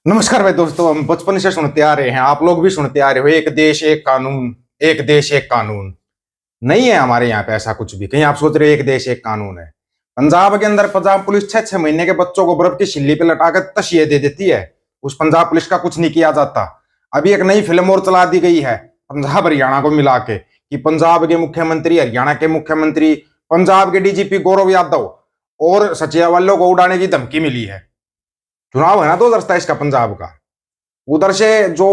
नमस्कार भाई दोस्तों, हम बचपन से सुनते आ रहे हैं, आप लोग भी सुनते आ रहे हो, एक देश एक कानून, एक देश एक कानून। नहीं है हमारे यहाँ पे ऐसा कुछ भी। कहीं आप सोच रहे हो एक देश एक कानून है? पंजाब के अंदर पंजाब पुलिस 6-6 महीने के बच्चों को बर्फ की सिल्ली पे लटाकर तशिए दे देती है। उस पंजाब पुलिस का कुछ नहीं किया जाता। अभी एक नई फिल्म और चला दी गई है पंजाब हरियाणा को मिला के, कि पंजाब के मुख्यमंत्री, हरियाणा के मुख्यमंत्री, पंजाब के डीजीपी गौरव यादव और सचिवालय को उड़ाने की धमकी मिली है। चुनाव है ना 2027 का पंजाब का, उधर से जो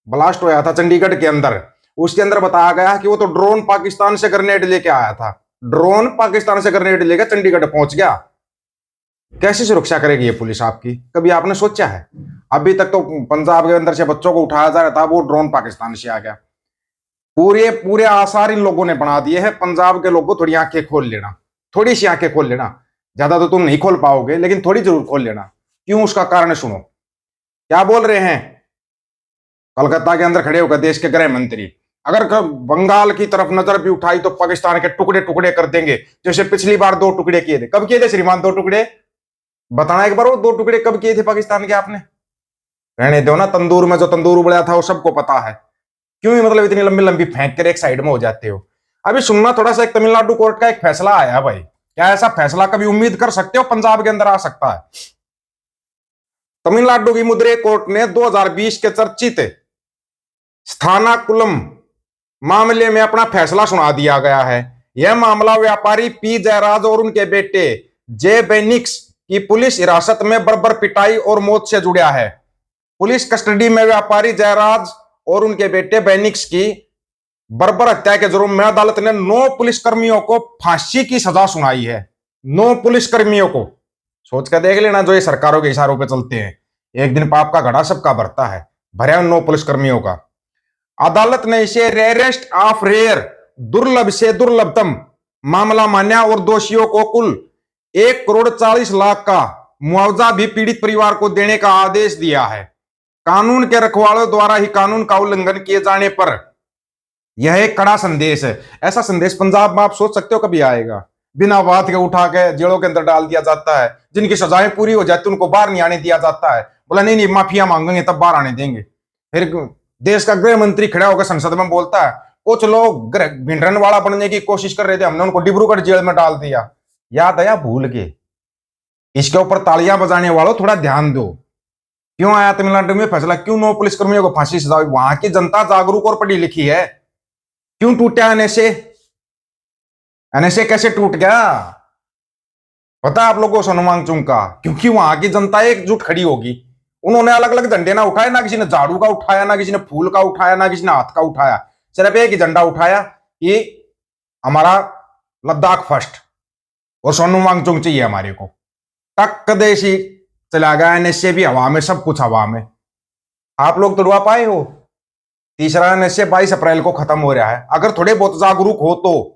ब्लास्ट होया था चंडीगढ़ के अंदर, उसके अंदर बताया गया कि वो तो ड्रोन पाकिस्तान से ग्रेनेड लेके आया था। ड्रोन पाकिस्तान से ग्रेनेड लेकर चंडीगढ़ पहुंच गया। कैसी सुरक्षा करेगी ये पुलिस आपकी? कभी आपने सोचा है? अभी तक तो पंजाब के अंदर से बच्चों को उठाया जा रहा था, वो ड्रोन पाकिस्तान से आ गया। पूरे पूरे आसार इन लोगों ने बना दिए हैं। पंजाब के लोगों को थोड़ी आंखें खोल लेना, थोड़ी सी आंखें खोल लेना। ज्यादा तो तुम नहीं खोल पाओगे, लेकिन थोड़ी जरूर खोल लेना। क्यों? उसका कारण सुनो। क्या बोल रहे हैं कोलकाता के अंदर खड़े होकर देश के गृह मंत्री? अगर बंगाल की तरफ नजर भी उठाई तो पाकिस्तान के टुकड़े टुकड़े कर देंगे, जैसे पिछली बार 2 टुकड़े किए थे। कब किए थे श्रीमान 2 टुकड़े? बताना एक बार, वो 2 टुकड़े कब किए थे पाकिस्तान के आपने? रहने दो ना, तंदूर में जो तंदूर उबला था वो सबको पता है। क्यों ही मतलब इतनी लंबी लंबी फेंक कर एक साइड में हो जाते हो? अभी सुनना थोड़ा सा, एक तमिलनाडु कोर्ट का एक फैसला आया भाई। क्या ऐसा फैसला कभी उम्मीद कर सकते हो पंजाब के अंदर आ सकता है? तमिलनाडु की मुद्रे कोर्ट ने 2020 के चर्चित स्थानाकुलम मामले में अपना फैसला सुना दिया गया है। यह मामला व्यापारी पी जयराज और उनके बेटे जे बेनिक्स की पुलिस हिरासत में बर्बर पिटाई और मौत से जुड़ा है। पुलिस कस्टडी में व्यापारी जयराज और उनके बेटे बेनिक्स की बर्बर हत्या के जुर्म में अदालत ने 9 पुलिसकर्मियों को फांसी की सजा सुनाई है। 9 पुलिसकर्मियों को। सोच कर देख लेना, जो ये सरकारों के इशारों पे चलते हैं, एक दिन पाप का घड़ा सबका भरता है। भरे 9 पुलिसकर्मियों का। अदालत ने इसे रेयरेस्ट ऑफ रेयर, दुर्लभ से दुर्लभतम मामला माना और दोषियों को कुल 1,40,00,000 का मुआवजा भी पीड़ित परिवार को देने का आदेश दिया है। कानून के रखवालों द्वारा ही कानून का उल्लंघन किए जाने पर यह एक कड़ा संदेश है। ऐसा संदेश पंजाब में आप सोच सकते हो कभी आएगा? बिना बात के उठा के जेलों के अंदर डाल दिया जाता है। जिनकी सजाएं पूरी हो जाती है उनको बाहर नहीं आने दिया जाता है। बोला नहीं नहीं, माफिया मांगेंगे तब बाहर आने देंगे। फिर देश का गृह मंत्री खड़ा होकर संसद में बोलता है, कुछ लोग भिंडरन वाला बनने की कोशिश कर रहे थे, हमने उनको डिब्रूगढ़ जेल में डाल दिया। याद आया? भूल गए। इसके ऊपर तालियां बजाने वालों थोड़ा ध्यान दो। क्यों आया तमिलनाडु में फैसला? क्यों 9 पुलिसकर्मियों को फांसी सजा? वहां की जनता जागरूक और पढ़ी लिखी है। क्यों टूटा एनएसए? एनएसए कैसे टूट गया पता है आप लोगों को? सोनम वांगचुक का। क्योंकि वहां की जनता एकजुट खड़ी होगी। उन्होंने अलग अलग झंडे ना उठाए, ना किसी ने झाड़ू का उठाया, ना किसी ने फूल का उठाया, ना किसी ने हाथ का उठाया। सिर्फ एक ही झंडा उठाया कि हमारा लद्दाख फर्स्ट और सोनम वांगचुक चाहिए हमारे को। टक देशी चला गया एनएसए भी हवा में, सब कुछ हवा में। आप लोग तोड़वा पाए हो? तीसरा एनएसए 22 अप्रैल को खत्म हो रहा है। अगर थोड़े बहुत जागरूक हो तो,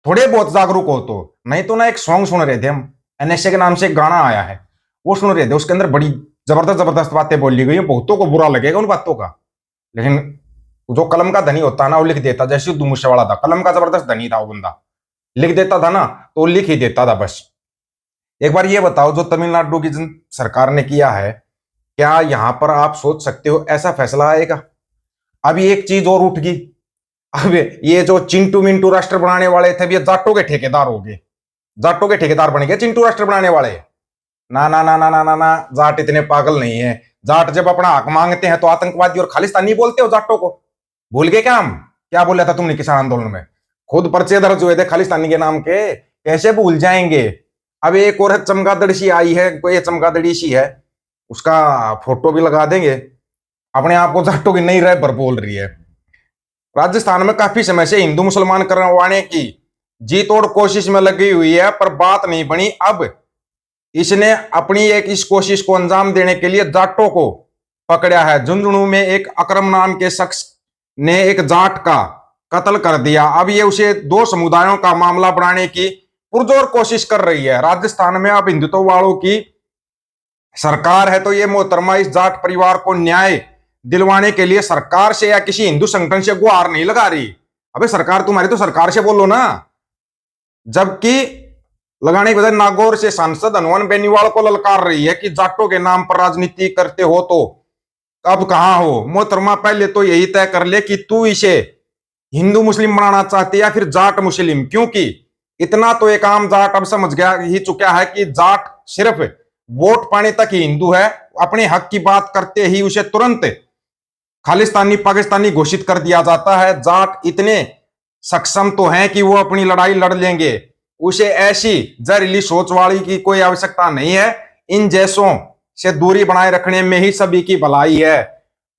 थोड़े बहुत जागरूक हो तो। नहीं तो ना, एक सॉन्ग सुन रहे थे हम, एनएसए के नाम से एक गाना आया है, वो सुन रहे थे। उसके अंदर बड़ी जबरदस्त जबरदस्त बातें बोली गई हैं। बहुतों को बुरा लगेगा उन बातों का, लेकिन जो कलम का धनी होता है ना, वो लिख देता। जैसे सिद्धू मूसेवाला था, कलम का जबरदस्त धनी था वो बंदा। लिख देता था ना तो लिख ही देता था बस। एक बार ये बताओ, जो तमिलनाडु की सरकार ने किया है, क्या यहां पर आप सोच सकते हो ऐसा फैसला आएगा? अभी एक चीज और उठ गई। अब ये जो चिंटू मिंटू राष्ट्र बनाने वाले थे, ये जाटों के ठेकेदार हो गए। जाटों के ठेकेदार बन गए चिंटू राष्ट्र बनाने वाले। ना ना ना ना ना ना ना, जाट इतने पागल नहीं है। जाट जब अपना हक मांगते हैं तो आतंकवादी और खालिस्तानी बोलते हो जाटों को। भूल गए क्या हम? क्या बोला था तुमने किसान आंदोलन में? खुद पर्चे दर्ज हुए थे खालिस्तानी के नाम के, कैसे भूल जाएंगे? अब एक औरत चमगादड़ सी आई है, कोई चमगादड़ी सी है, उसका फोटो भी लगा देंगे। अपने आप को जाटों की नहीं रह पर बोल रही है। राजस्थान में काफी समय से हिंदू मुसलमान करवाने की जी तोड़ कोशिश में लगी हुई है, पर बात नहीं बनी। अब इसने अपनी इस कोशिश को अंजाम देने के लिए जाटों को पकड़ा है। झुंझुनू में एक अकरम नाम के शख्स ने एक जाट का कत्ल कर दिया। अब ये उसे 2 समुदायों का मामला बनाने की पुरजोर कोशिश कर रही है। राजस्थान में अब हिंदुत्व वालों की सरकार है, तो ये मोहतरमा इस जाट परिवार को न्याय दिलवाने के लिए सरकार से या किसी हिंदू संगठन से गुहार नहीं लगा रही। अबे सरकार तुम्हारी, तो सरकार से बोलो ना। जबकि लगाने की बजाय नागौर से सांसद हनुमान बेनीवाल को ललकार रही है कि जाटों के नाम पर राजनीति करते हो तो अब कहां हो। मोहतरमा पहले तो यही तय कर ले कि तू इसे हिंदू मुस्लिम बनाना चाहते या फिर जाट मुस्लिम, क्योंकि इतना तो एक आम जाट अब समझ गया ही चुका है कि जाट सिर्फ वोट पाने तक ही हिंदू है। अपने हक की बात करते ही उसे तुरंत खालिस्तानी पाकिस्तानी घोषित कर दिया जाता है। जाट इतने सक्षम तो हैं कि वो अपनी लड़ाई लड़ लेंगे। उसे ऐसी जहरीली सोच वाली की कोई आवश्यकता नहीं है। इन जैसों से दूरी बनाए रखने में ही सभी की भलाई है।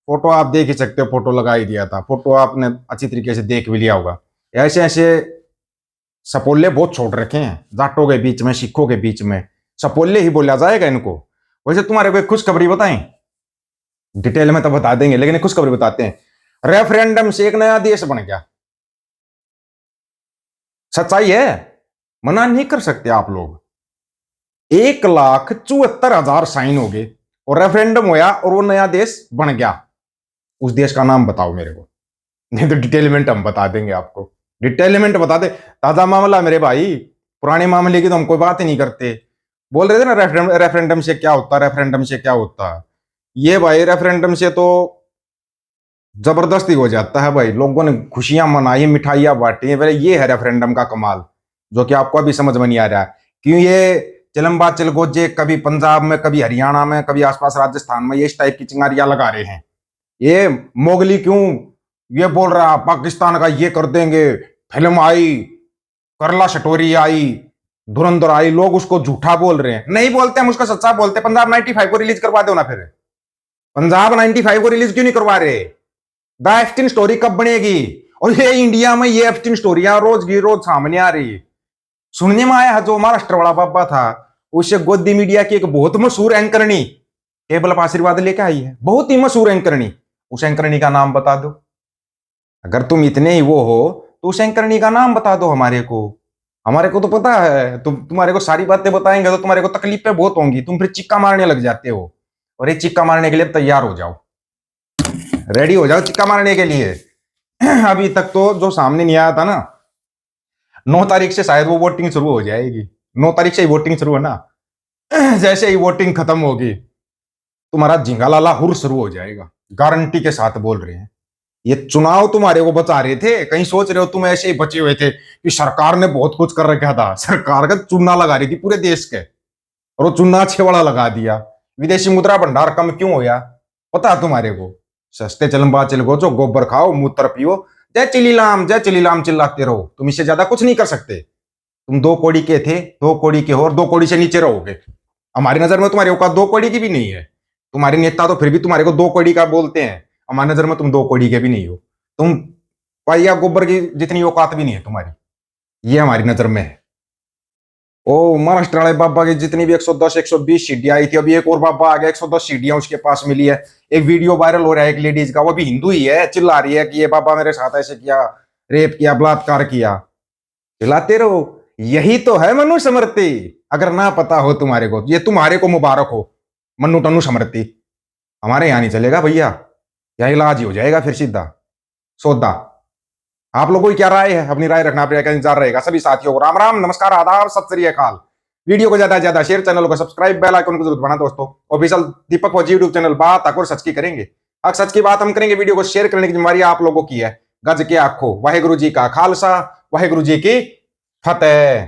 फोटो आप देख ही सकते हो, फोटो लगा ही दिया था, फोटो आपने अच्छी तरीके से देख भी लिया होगा। ऐसे ऐसे सपोले बहुत छोड़ रखे हैं जाटों के बीच में, सिखों के बीच में सपोले ही बोला जाएगा इनको। वैसे तुम्हारे को एक खुशखबरी बताएं, डिटेल में तो बता देंगे लेकिन एक खुशखबरी बताते हैं। रेफरेंडम से एक नया देश बन गया। सच्चाई है, मना नहीं कर सकते आप लोग। 1,74,000 साइन हो गए और रेफरेंडम होया और वो नया देश बन गया। उस देश का नाम बताओ मेरे को, नहीं तो डिटेलमेंट हम बता देंगे आपको। डिटेलमेंट बता दे, ताजा मामला मेरे भाई, पुराने मामले की तो हम कोई बात ही नहीं करते। बोल रहे थे ना रेफरेंडम से क्या होता, रेफरेंडम से क्या होता। ये भाई रेफरेंडम से तो जबरदस्ती हो जाता है भाई। लोगों ने खुशियां मनाई, मिठाइयां बांटी, ये है रेफरेंडम का कमाल, जो कि आपको अभी समझ में नहीं आ रहा है। क्यों ये चलम्बा चिलगोजे कभी पंजाब में, कभी हरियाणा में, कभी आसपास राजस्थान में ये इस टाइप की चिंगारियां लगा रहे हैं। ये मोगली क्यों ये बोल रहा पाकिस्तान का ये कर देंगे, फिल्म आई, करला शटोरी आई, धुरंधर आई, लोग उसको झूठा बोल रहे हैं। नहीं बोलते, हम उसको सच्चा बोलते। पंजाब 95 को रिलीज करवा दो ना फिर। पंजाब 95 को रिलीज क्यों नहीं करवा रहे? द एफस्टीन स्टोरी कब बनेगी? और ये इंडिया में ये एफस्टीन स्टोरियां रोज की रोज सामने आ रही। सुनने में आया जो महाराष्ट्र वाला बाबा था, उसे गोदी मीडिया की एक बहुत मशहूर एंकरनी केबल पर आशीर्वाद लेके आई है, बहुत ही मशहूर एंकरनी। उस एंकरनी का नाम बता दो। अगर तुम इतने ही वो हो तो उस एंकरनी का नाम बता दो हमारे को। हमारे को तो पता है, तुम्हारे को सारी बातें बताएंगे तो तुम्हारे को तकलीफें बहुत होंगी, तुम फिर चिक्का मारने लग जाते हो। और ये चिक्का मारने के लिए तैयार हो जाओ, रेडी हो जाओ चिक्का मारने के लिए। अभी तक तो जो सामने नहीं आया था ना, 9 तारीख से शायद वो वोटिंग शुरू हो जाएगी। 9 तारीख से ही वोटिंग शुरू है ना, जैसे ही वोटिंग खत्म होगी तुम्हारा झिंगा लाला हुर शुरू हो जाएगा, गारंटी के साथ बोल रहे हैं। ये चुनाव तुम्हारे को बचा रहे थे, कहीं सोच रहे हो तुम ऐसे ही बचे हुए थे कि सरकार ने बहुत कुछ कर रखा था। सरकार का चुनाव लगा रही थी पूरे देश के, और वो चुनाव अच्छे वाला लगा दिया। विदेशी मुद्रा भंडार कम क्यों होया पता है तुम्हारे को? सस्ते चलम्बा चिलगो जो गोबर खाओ, मूत्र पियो, जय चिलीलाम चिल्लाते रहो। तुम इससे ज्यादा कुछ नहीं कर सकते। तुम 2 कौड़ी के थे, 2 कौड़ी के हो, और 2 कौड़ी से नीचे रहोगे। हमारी नजर में तुम्हारी औकात 2 कौड़ी की भी नहीं है। तुम्हारे नेता तो फिर भी तुम्हारे को 2 कौड़ी का बोलते हैं, हमारी नजर में तुम 2 कौड़ी के भी नहीं हो। तुम पाइया गोबर की जितनी औकात भी नहीं है तुम्हारी, ये हमारी नजर में है। ओ महाराष्ट्र वाले बाबा की जितनी भी 110 120 सीढ़ियां आई थी, अभी एक और बाबा आ गया, 110 सीढ़ियां उसके पास मिली है। एक वीडियो वायरल हो रहा है एक लेडीज का, वो भी हिंदू ही है, चिल्ला रही है कि ये बाबा मेरे साथ ऐसे किया, रेप किया, बलात्कार किया। चिल्लाते रहो, यही तो है मनु समृति। अगर ना पता हो तुम्हारे को, ये तुम्हारे को मुबारक हो मनु टनु समृति। हमारे यहां नहीं चलेगा भैया, यह इलाज ही हो जाएगा फिर सीधा सौदा। आप लोगों की क्या राय है? अपनी राय रखना पड़ेगा, इंतजार रहेगा। सभी साथियों को राम राम, नमस्कार, आदाब, सत श्री अकाल। वीडियो को ज्यादा से ज्यादा शेयर, चैनल को सब्सक्राइब, बेल आइकन को जरूर दबाना दोस्तों। ऑफिशियल दीपक फौजी यूट्यूब चैनल, बात आकर सच की करेंगे। अब सच की बात हम करेंगे, वीडियो को शेयर करने की जिम्मेदारी आप लोगों की है। गज के आखो, वाहेगुरु जी का खालसा, वाहेगुरु जी की फतेह।